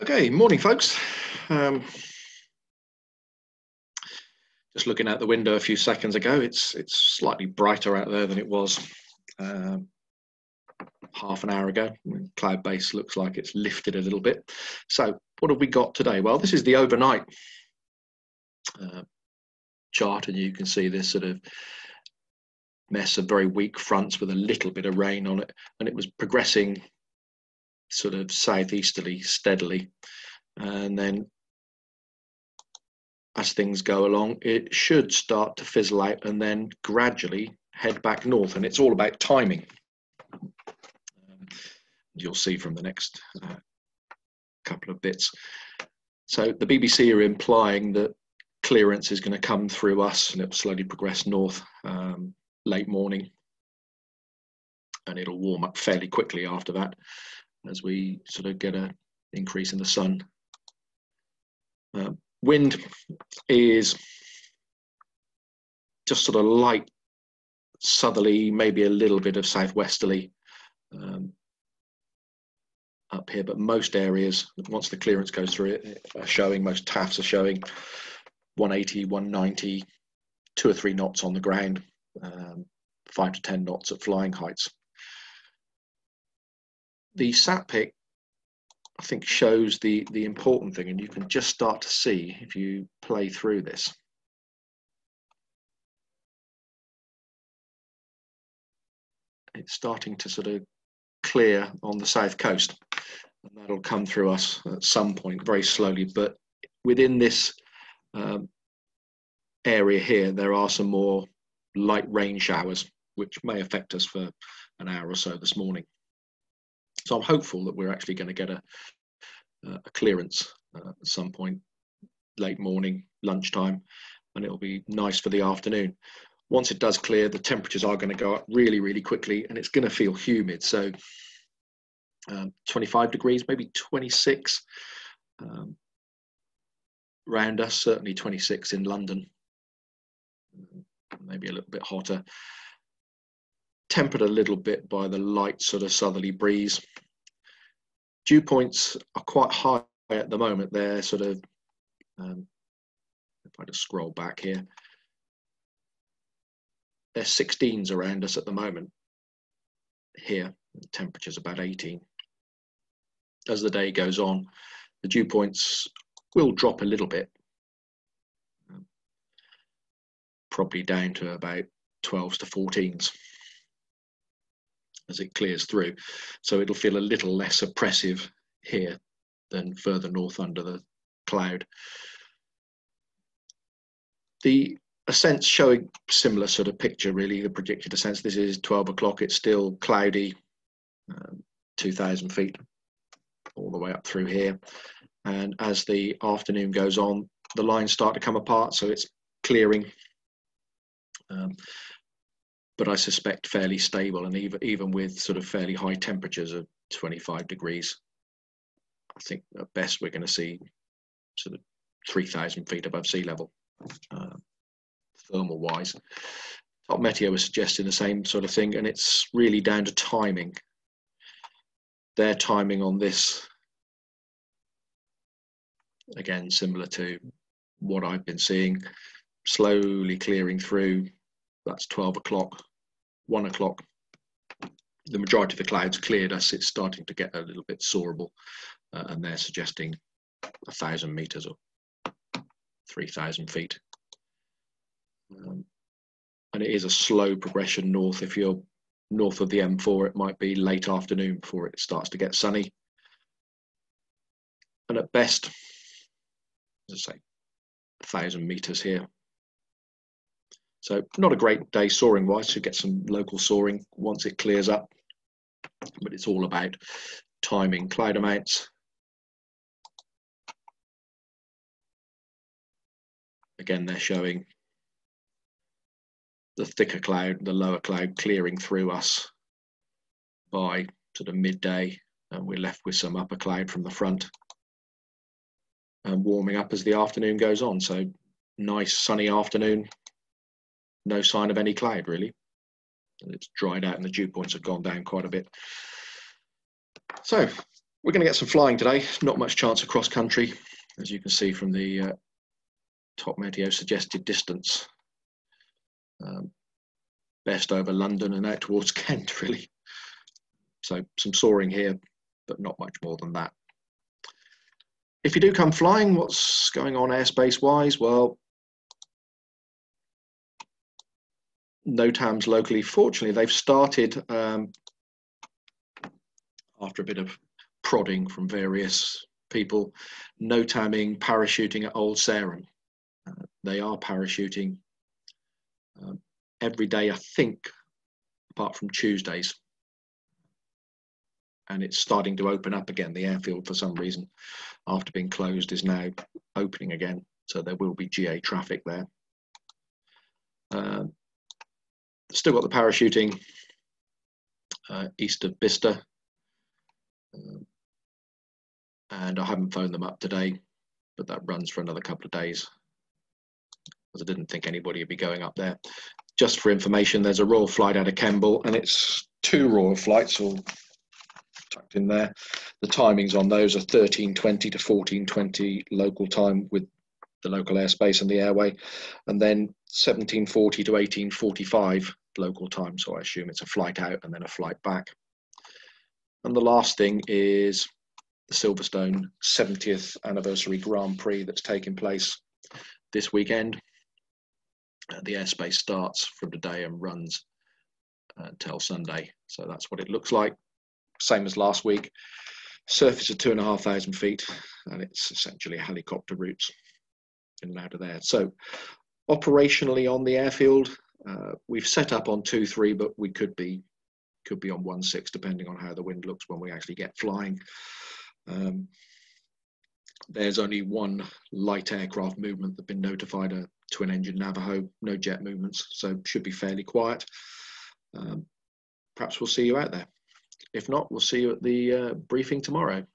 Okay, morning, folks. Just looking out the window a few seconds ago, it's slightly brighter out there than it was half an hour ago. Cloud base looks like it's lifted a little bit. So what have we got today? Well, this is the overnight chart, and you can see this sort of mess of very weak fronts with a little bit of rain on it, and it was progressing sort of southeasterly steadily, and then as things go along, it should start to fizzle out and then gradually head back north. And it's all about timing. You'll see from the next couple of bits. So the BBC are implying that clearance is going to come through us and it will slowly progress north late morning. And it'll warm up fairly quickly after that as we sort of get an increase in the sun. Wind is just sort of light southerly, maybe a little bit of southwesterly up here, but most areas, once the clearance goes through it, are showing, most TAFs are showing 180, 190, 2 or 3 knots on the ground, 5 to 10 knots at flying heights. The sat pic, I think, shows the important thing, and you can just start to see if you play through this. It's starting to sort of clear on the south coast, and that'll come through us at some point very slowly. But within this area here, there are some more light rain showers, which may affect us for an hour or so this morning. So I'm hopeful that we're actually going to get a clearance at some point late morning, lunchtime, and it'll be nice for the afternoon. Once it does clear, the temperatures are going to go up really, really quickly, and it's going to feel humid. So 25 degrees, maybe 26 around us, certainly 26 in London, maybe a little bit hotter. Tempered a little bit by the light sort of southerly breeze. Dew points are quite high at the moment. They're sort of, if I just scroll back here, they're 16s around us at the moment. Here, the temperature's about 18. As the day goes on, the dew points will drop a little bit, probably down to about 12s to 14s as it clears through. So it'll feel a little less oppressive here than further north under the cloud. The ascents showing similar sort of picture, really, the predicted ascents. This is 12 o'clock, it's still cloudy, 2,000 feet all the way up through here. And as the afternoon goes on, the lines start to come apart, so it's clearing. But I suspect fairly stable, and even with sort of fairly high temperatures of 25 degrees, I think at best we're going to see sort of 3,000 feet above sea level, thermal wise. Top Meteo is suggesting the same sort of thing, and it's really down to timing. Their timing on this, again, similar to what I've been seeing, slowly clearing through. That's 12 o'clock, 1 o'clock. The majority of the clouds cleared us. It's starting to get a little bit soarable, and they're suggesting 1,000 meters or 3,000 feet. And it is a slow progression north. If you're north of the M4, it might be late afternoon before it starts to get sunny. And at best, as I say, 1,000 meters here. So not a great day soaring wise. Should get some local soaring once it clears up, but it's all about timing. Cloud amounts, again, they're showing the thicker cloud, the lower cloud clearing through us by sort of midday, and we're left with some upper cloud from the front and warming up as the afternoon goes on. So nice sunny afternoon. No sign of any cloud, really. It's dried out and the dew points have gone down quite a bit. So We're going to get some flying today. Not much chance of cross country, as you can see from the top meteo suggested distance. Best over London and out towards Kent, really. So some soaring here, but not much more than that. If you do come flying, what's going on airspace wise? Well, NOTAMs locally, fortunately, they've started after a bit of prodding from various people, NOTAMing, parachuting at Old Sarum. They are parachuting every day, I think, apart from Tuesdays. And it's starting to open up again. The airfield, for some reason, after being closed, is now opening again. So there will be GA traffic there. Still got the parachuting east of Bicester. And I haven't phoned them up today, but that runs for another couple of days, because I didn't think anybody would be going up there. Just for information, there's a Royal flight out of Kemble, and it's 2 Royal flights all tucked in there. The timings on those are 13:20 to 14:20 local time with the local airspace and the airway, and then 17:40 to 18:45 local time. So I assume it's a flight out and then a flight back. And the last thing is the Silverstone 70th anniversary Grand Prix that's taking place this weekend. The airspace starts from today and runs until Sunday. So that's what it looks like. Same as last week. Surface of 2,500 feet, and it's essentially helicopter routes in and out of there. So operationally on the airfield, we've set up on 2-3, but we could be on 1-6 depending on how the wind looks when we actually get flying. There's only one light aircraft movement that's been notified, a twin-engine Navajo, no jet movements, so should be fairly quiet. Perhaps we'll see you out there. If not, we'll see you at the briefing tomorrow.